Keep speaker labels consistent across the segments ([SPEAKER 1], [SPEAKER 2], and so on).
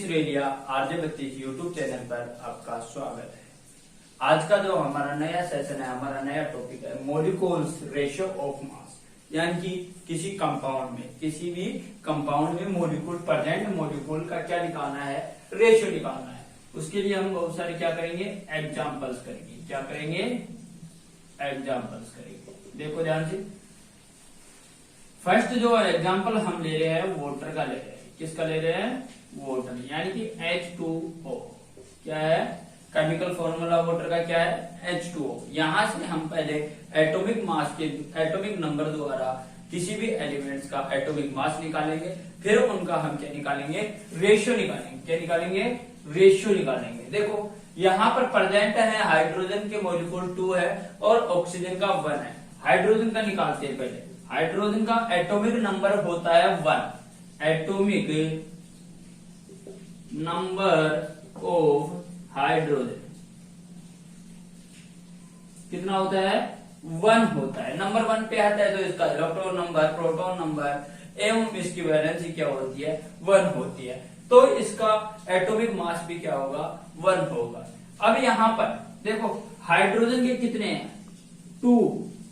[SPEAKER 1] Australia आरजे32 YouTube channel पर आपका स्वागत है। आज का जो हमारा नया सेशन है, हमारा नया टॉपिक है मॉलिक्यूल्स रेशियो ऑफ मास, यानी कि किसी भी कंपाउंड में मॉलिक्यूल प्रेजेंट मॉलिक्यूल का क्या निकालना है, रेशियो निकालना है। उसके लिए हम बहुत सारे क्या करेंगे, एग्जाम्पल्स करेंगे। क्या करेंगे? एग्जाम्पल्स करेंगे। देखो ध्यान से, फर्स्ट जो एग्जाम्पल हम ले रहे हैं वाटर का ले रहे हैं। किसका ले रहे हैं? वाटर, यानी कि H2O। क्या है केमिकल फॉर्मूला वाटर का? क्या है? H2O। यहां से हम पहले एटॉमिक मास के एटॉमिक नंबर द्वारा किसी भी एलिमेंट्स का एटॉमिक मास निकालेंगे, फिर उनका हम क्या निकालेंगे, रेशियो निकालेंगे। क्या निकालेंगे? रेशियो निकालेंगे। देखो यहाँ पर प्रेजेंट है हाइड्रोजन के मॉलिक्यूल 2 है और ऑक्सीजन का 1 है। हाइड्रोजन का निकालते हैं पहले। हाइड्रोजन का एटॉमिक नंबर होता है 1। एटॉमिक नंबर ऑफ हाइड्रोजन कितना होता है? 1 होता है। नंबर 1 पे आता है तो इसका इलेक्ट्रॉन नंबर, प्रोटॉन नंबर एवं इसकी वैलेंसी क्या होती है? 1 होती है। तो इसका एटॉमिक मास भी क्या होगा? 1 होगा। अब यहां पर देखो हाइड्रोजन के कितने हैं? 2।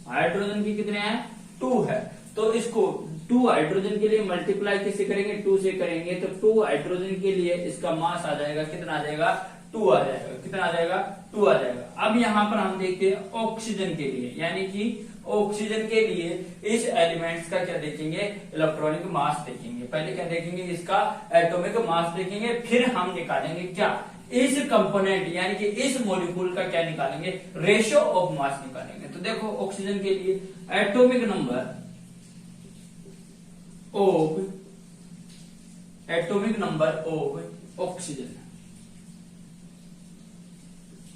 [SPEAKER 1] हाइड्रोजन के कितने हैं? 2 है। तो इसको 2 हाइड्रोजन के लिए मल्टीप्लाई किससे करेंगे? 2 से करेंगे। तो 2 हाइड्रोजन के लिए इसका मास आ जाएगा, कितना आ जाएगा? 2 आ जाएगा। कितना आ जाएगा? 2 आ जाएगा। अब यहाँ पर हम देखते हैं ऑक्सीजन के लिए, यानी कि ऑक्सीजन के लिए इस एलिमेंट्स का क्या देखेंगे? इलेक्ट्रॉनिक मास देखेंगे। पहले क्या देखेंगे? इसका एटॉमिक मास देखेंगे, फिर हम निकालेंगे क्या, इस कंपोनेंट यानी कि इस मॉलिक्यूल का क्या निकालेंगे, रेशियो ऑफ मास निकालेंगे। तो देखो ऑक्सीजन के लिए एटॉमिक नंबर ऑफ ऑक्सीजन,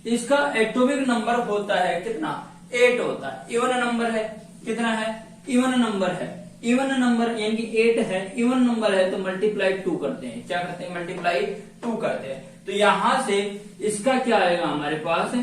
[SPEAKER 1] इसका एटॉमिक नंबर होता है कितना? 8 होता है। इवन नंबर है। कितना है? इवन नंबर है। इवन नंबर यानी कि 8 है, इवन नंबर है तो मल्टीप्लाई 2 करते हैं। क्या करते हैं? मल्टीप्लाई 2 करते हैं। तो यहां से इसका क्या आएगा हमारे पास?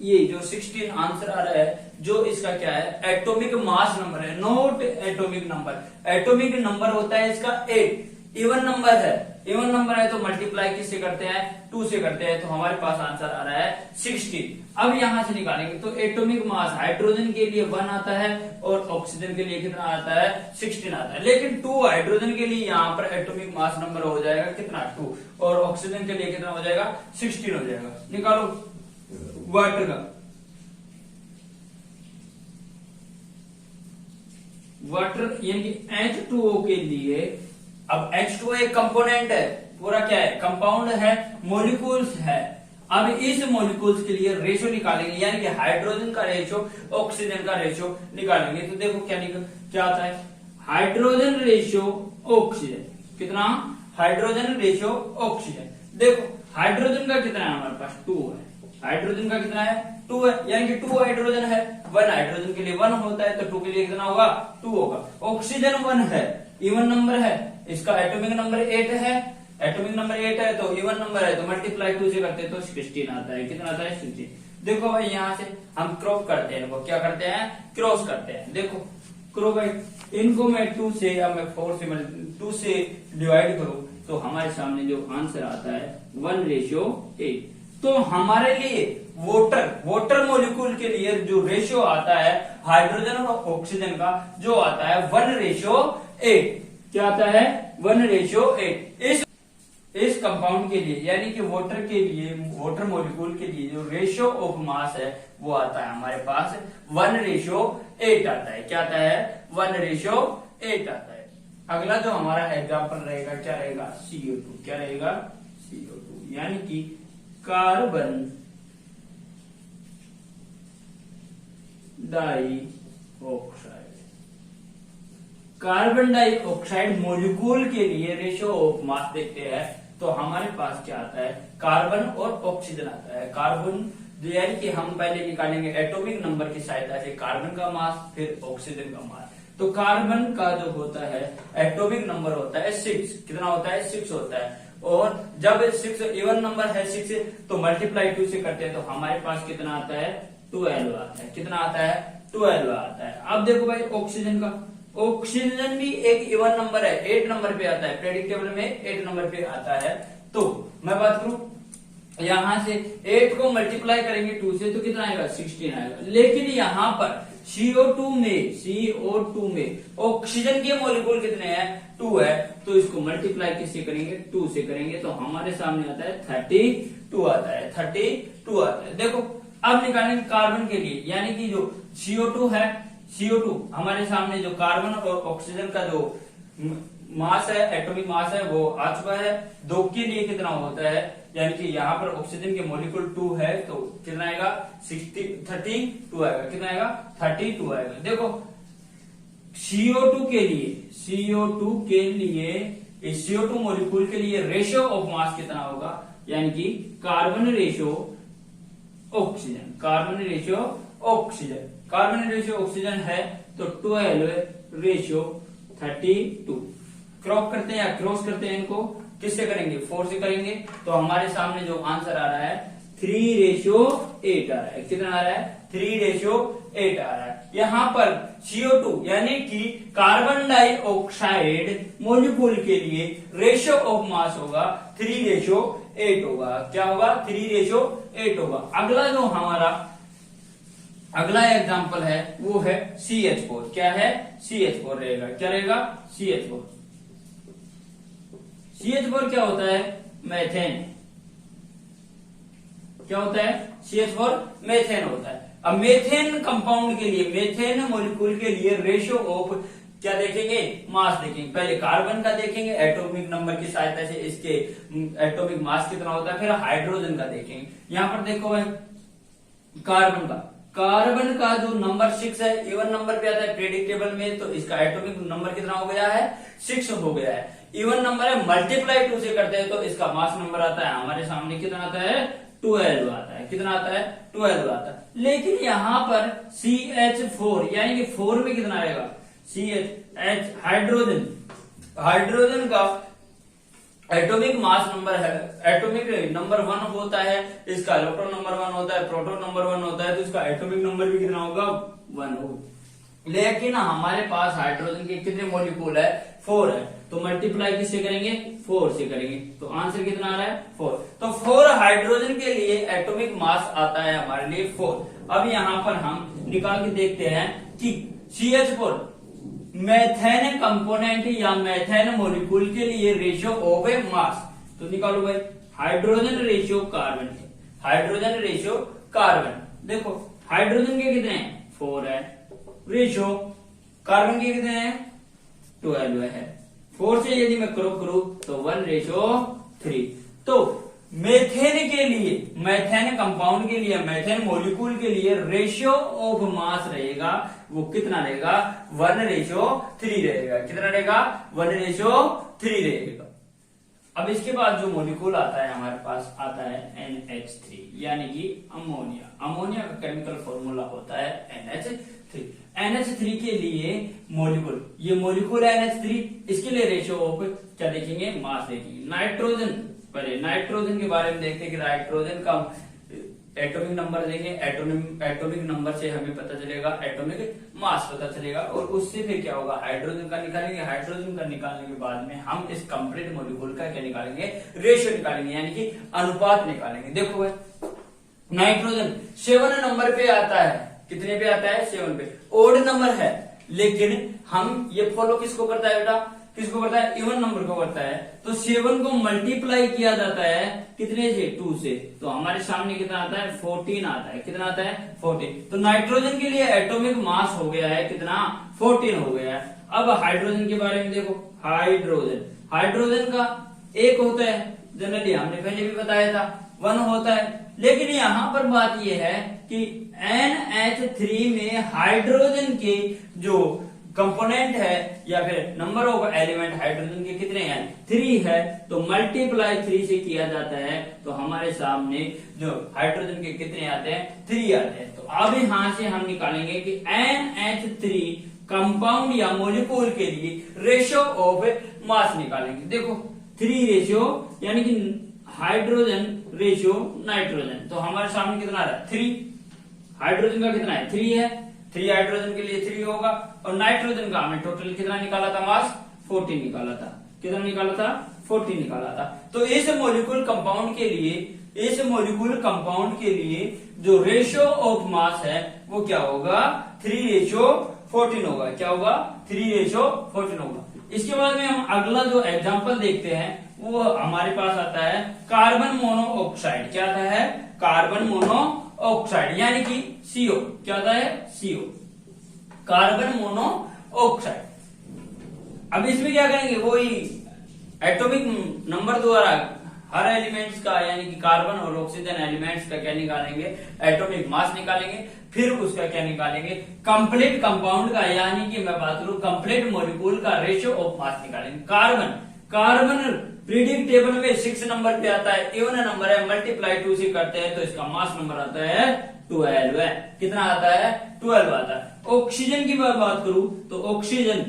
[SPEAKER 1] ये जो 16 आंसर आ रहा है, जो इसका क्या है? एटॉमिक मास नंबर है, note atomic number. Atomic number होता है इसका 8। इवन नंबर है, इवन नंबर है तो मल्टीप्लाई किससे करते हैं? 2 से करते हैं। तो हमारे पास आंसर आ रहा है 16। अब यहां से निकालेंगे तो एटॉमिक मास हाइड्रोजन के लिए 1 आता है और ऑक्सीजन के लिए कितना आता है? 16 आता है। लेकिन 2 हाइड्रोजन के लिए यहाँ पर एटॉमिक मास नंबर हो जाएगा कितना? 2, और ऑक्सीजन के लिए कितना हो जाएगा? 16 हो जाएगा। निकालो वाटर का। वाटर यानी कि H2O के लिए, अब H2O एक कंपोनेंट है, पूरा क्या है? कंपाउंड है, मॉलिक्यूल्स है। अब इस मॉलिक्यूल्स के लिए रेशियो निकालेंगे, यानी कि हाइड्रोजन का रेशियो, ऑक्सीजन का रेशियो निकालेंगे। तो देखो क्या आता है? हाइड्रोजन रेशियो ऑक्सीजन कितना? Hydrogen ratio oxygen. देखो हाइड्रोजन का कितना है हमारे पास? 2 है। हाइड्रोजन का कितना है? 2 है, यानी कि 2 हाइड्रोजन है। 1 हाइड्रोजन के लिए 1 होता है, तो 2 के लिए कितना होगा? 2 होगा। ऑक्सीजन 1 है, इवन नंबर है, इसका एटॉमिक नंबर 8 है। एटॉमिक नंबर 8 है तो इवन नंबर है तो मल्टीप्लाई 2 से करते हैं तो 16 आता है। कितना आता है? 16। देखो भाई यहां से हम क्रॉस करते हैं, इनको क्या करते हैं? क्रॉस करते हैं। देखो क्रॉस भाई, इनको मैं 2 से या मैं 4 से 2 से डिवाइड करूं तो हमारे सामने जो आंसर आता है 1:8। तो हमारे लिए वाटर मॉलिक्यूल के लिए जो रेशियो आता है हाइड्रोजन और ऑक्सीजन का, जो आता है 1:8। क्या आता है? 1:8। इस कंपाउंड के लिए यानी कि वाटर के लिए, वाटर मॉलिक्यूल के लिए जो रेशियो ऑफ मास है वो आता है हमारे पास 1:8 आता है। क्या आता है? 1:8 आता है। अगला जो हमारा एग्जाम्पल रहेगा क्या रहेगा? CO2। क्या रहेगा? CO2 यानी कि carbon dioxide. Carbon dioxide molecule के लिए रेशियो ऑफ मास देखते हैं तो हमारे पास क्या आता है? कार्बन और ऑक्सीजन आता है। कार्बन यानी कि हम पहले निकालेंगे एटॉमिक नंबर की सहायता से कार्बन का मास, फिर ऑक्सीजन का मास। तो कार्बन का जो होता है एटॉमिक नंबर होता है 6। कितना होता है? 6 होता है। और जब 6 इवन नंबर है 6 तो मल्टीप्लाई 2 से करते हैं तो हमारे पास कितना आता है? 12 आता है। कितना आता है? 12 आता है। अब देखो भाई ऑक्सीजन का, ऑक्सीजन भी एक इवन नंबर है, 8 नंबर पे आता है, प्रेडिक्टेबल में 8 नंबर पे आता है। तो मैं बात करूं यहां से 8 को मल्टीप्लाई करेंगे 2 से तो कितना आएगा? 16 आएगा। लेकिन यहां पर CO2 में ऑक्सीजन के मॉलिक्यूल कितने हैं? 2 है। तो इसको मल्टीप्लाई किससे करेंगे? 2 से करेंगे तो हमारे सामने आता है 32 आता है। 32 आता है। देखो अब निकालेंगे कार्बन के लिए, यानी कि जो CO2 है, CO2 हमारे सामने जो कार्बन और ऑक्सीजन का जो मास है, एटॉमिक मास है वो आ चुका है। 2 के लिए कितना होता है? यानी कि यहाँ पर ऑक्सीजन के मॉलिक्यूल 2 है तो कितना आएगा? 32 आएगा। कितना आएगा? 32 आएगा। देखो CO2 के लिए इस CO2 मॉलिक्यूल के लिए रेशियो ऑफ मास कितना होगा? यानी कि carbon ratio oxygen, carbon ratio oxygen है तो 12 रेशियो 32। क्रॉस करते हैं या क्रॉस करते हैं, इनको किससे करेंगे? 4 से करेंगे तो हमारे सामने जो आंसर आ रहा है 3:8 आ रहा है। कितना आ रहा है? 3:8 आ रहा है। यहाँ पर CO2 यानी कि कार्बन डाइऑक्साइड मॉलिक्यूल के लिए रेशियो ऑफ मास होगा 3:8 होगा। क्या होगा? 3:8 होगा। अगला जो हमारा अगला एग्जांपल है वो है CH4। क्या है? CH4 रहेगा। क्या रहेगा? CH4 क्या होता है? मेथेन। क्या होता है? CH4 मेथेन होता है। अब मेथेन कंपाउंड के लिए, मेथेन मॉलिक्यूल के लिए रेशियो ऑफ क्या देखेंगे? मास देखेंगे। पहले कार्बन का देखेंगे एटॉमिक नंबर की सहायता से, इसके एटॉमिक मास कितना होता है। फिर हाइड्रोजन का देखेंगे। यहां पर देखो भाई कार्बन का जो नंबर 6 है, इवन नंबर पे आता है प्रेडिक्टेबल में, तो इसका एटॉमिक नंबर कितना हो गया है? 6 हो गया है। इवन नंबर है, मल्टीप्लाई 2 से करते हैं तो इसका मास नंबर आता है हमारे सामने कितना आता है? 12 आता है। कितना आता है? 12 आता है। लेकिन यहां पर CH4 यानी कि 4 में कितना आएगा? CH हाइड्रोजन का एटॉमिक मास नंबर है, एटॉमिक नंबर 1 होता है, इसका इलेक्ट्रॉन नंबर 1 होता है, प्रोटॉन नंबर 1 होता है, तो इसका एटॉमिक नंबर भी कितना होगा? 1 होगा। लेकिन हमारे पास हाइड्रोजन के कितने मॉलिक्यूल है? 4 है। तो मल्टीप्लाई किससे करेंगे? 4 से करेंगे। तो आंसर कितना आ रहा है? 4। तो 4 हाइड्रोजन के लिए एटॉमिक मास आता है हमारे लिए 4। अब यहां पर हम निकाल के देखते हैं कि CH4 मेथेन कंपोनेंट या मेथेन मॉलिक्यूल के लिए रेशियो ऑफ ए मास। तो निकालो भाई हाइड्रोजन रेशियो कार्बन है, हाइड्रोजन रेशियो कार्बन। देखो हाइड्रोजन के कितने हैं? 4 है। रेशियो कार्बन के कितने हैं? 12 है। 4 से यदि मैं क्रॉस करूं तो 1:3। तो मेथेन के लिए, मेथेन कंपाउंड के लिए, मेथेन मॉलिक्यूल के लिए रेशियो ऑफ मास रहेगा वो कितना रहेगा? 1:3 रहेगा। कितना रहेगा? 1:3 रहेगा। अब इसके बाद जो मॉलिक्यूल आता है हमारे पास आता है NH3 यानी कि अमोनिया। अमोनिया का केमिकल फॉर्मूला होता है NH3। NH3 के लिए मॉलिक्यूल, ये मॉलिक्यूल है NH3, इसके लिए रेशियो ऑफ क्या देखेंगे? मास देखेंगे। नाइट्रोजन, पहले नाइट्रोजन के बारे में देखते हैं कि नाइट्रोजन का एटॉमिक नंबर देंगे। एटॉमिक नंबर से हमें पता चलेगा एटॉमिक मास पता चलेगा, और उससे फिर क्या होगा? हाइड्रोजन का निकालेंगे। हाइड्रोजन का निकालने के बाद में हम इस कंप्लीट मॉलिक्यूल का क्या निकालेंगे? रेशियो निकालेंगे, यानी कि अनुपात निकालेंगे। देखो भाई नाइट्रोजन 7 नंबर पे आता है। कितने पे आता है? 7 पे। ओड नंबर है, लेकिन हम ये फॉलो किसको करता है बेटा? किसको करता है? इवन नंबर को करता है। तो 7 को मल्टीप्लाई किया जाता है कितने से? 2 से। तो हमारे सामने कितना आता है? 14 आता है। कितना आता है? 14। तो नाइट्रोजन के लिए एटॉमिक मास हो गया है कितना? 14 हो गया है। अब हाइड्रोजन के बारे में देखो। हाइड्रोजन का एक होता है, जनरली हमने पहले भी बताया था 1 होता है। लेकिन यहां पर बात यह है कि NH3 में हाइड्रोजन के जो कंपोनेंट है या फिर नंबर ऑफ एलिमेंट हाइड्रोजन के कितने हैं? 3 है। तो मल्टीप्लाई 3 से किया जाता है तो हमारे सामने जो हाइड्रोजन के कितने आते हैं? 3 आते हैं। तो अब यहां से हम निकालेंगे कि NH3 कंपाउंड या मोलिक्यूल के लिए रेशियो ऑफ मास निकालेंगे। देखो 3 रेशियो यानी कि हाइड्रोजन रेशियो नाइट्रोजन, तो हमारे सामने कितना आ रहा है 3। हाइड्रोजन का कितना है 3 है, 3 हाइड्रोजन के लिए 3 होगा, और नाइट्रोजन का हमने टोटल कितना निकाला था मास 14 निकाला था। कितना निकाला था 14 निकाला था। तो इस मोलिक्यूल कंपाउंड के लिए जो रेशियो ऑफ मास है वो क्या होगा 3:14 होगा। क्या होगा 3:14 होगा। इसके बाद में हम अगला जो एग्जांपल देखते हैं वो हमारे पास आता है कार्बन मोनोऑक्साइड। क्या आता है कार्बन मोनोऑक्साइड यानी कि CO। क्या आता है CO, कार्बन मोनोऑक्साइड। अब इसमें क्या करेंगे वही एटॉमिक नंबर द्वारा हर एलिमेंट्स का यानी कि कार्बन और ऑक्सीजन एलिमेंट्स का क्या निकालेंगे एटॉमिक मास निकालेंगे, फिर उसका क्या निकालेंगे कंप्लीट कंपाउंड का यानी कि मैं बात करूं कंप्लीट मॉलिक्यूल का रेशियो ऑफ मास निकालेंगे। कार्बन पीरियोडिक टेबल में 6 नंबर पे आता है, इवन नंबर है, मल्टीप्लाई 2 से करते हैं तो इसका मास नंबर आता है 12 है। कितना आता है 12 आता है। ऑक्सीजन की बात करूं तो ऑक्सीजन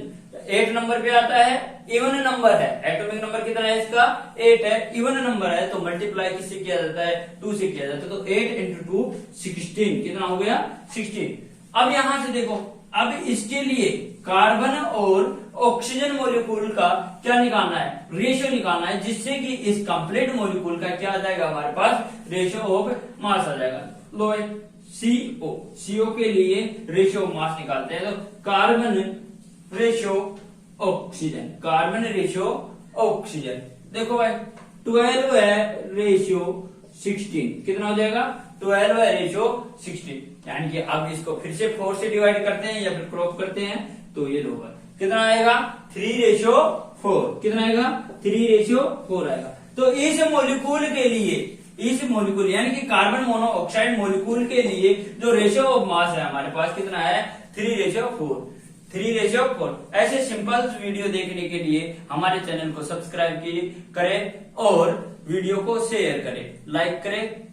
[SPEAKER 1] 8 नंबर पे आता है, इवन नंबर है, एटॉमिक नंबर कितना है इसका 8 है, इवन नंबर है तो मल्टीप्लाई किससे किया जाता है 2 से किया जाता है, तो 8 × 2 16। कितना हो गया 16। अब यहां से देखो, अब इसके लिए कार्बन और ऑक्सीजन मॉलिक्यूल का क्या निकालना है रेशियो निकालना है, जिससे कि इस कंप्लीट मॉलिक्यूल का क्या आ जाएगा हमारे पास रेशियो ऑफ मास आ जाएगा। लो CO के लिए रेशियो ऑफ मास निकालते हैं, तो कार्बन रेशियो ऑक्सीजन देखो भाई 12 है रेशियो 16। कितना हो जाएगा 12 है रेशियो 16, यानी कि अब इसको फिर से 4 से डिवाइड करते हैं या फिर क्रॉस करते हैं तो ये लो कितना आएगा 3:4। कितना आएगा 3:4 आएगा। तो इस मोलिक्यूल यानी कि कार्बन मोनोऑक्साइड मोलिक्यूल के लिए जो रेशियो ऑफ मास है हमारे पास कितना है 3:4। ऐसे सिंपल वीडियो देखने के लिए हमारे चैनल को सब्सक्राइब करें और वीडियो को शेयर करें, लाइक करें।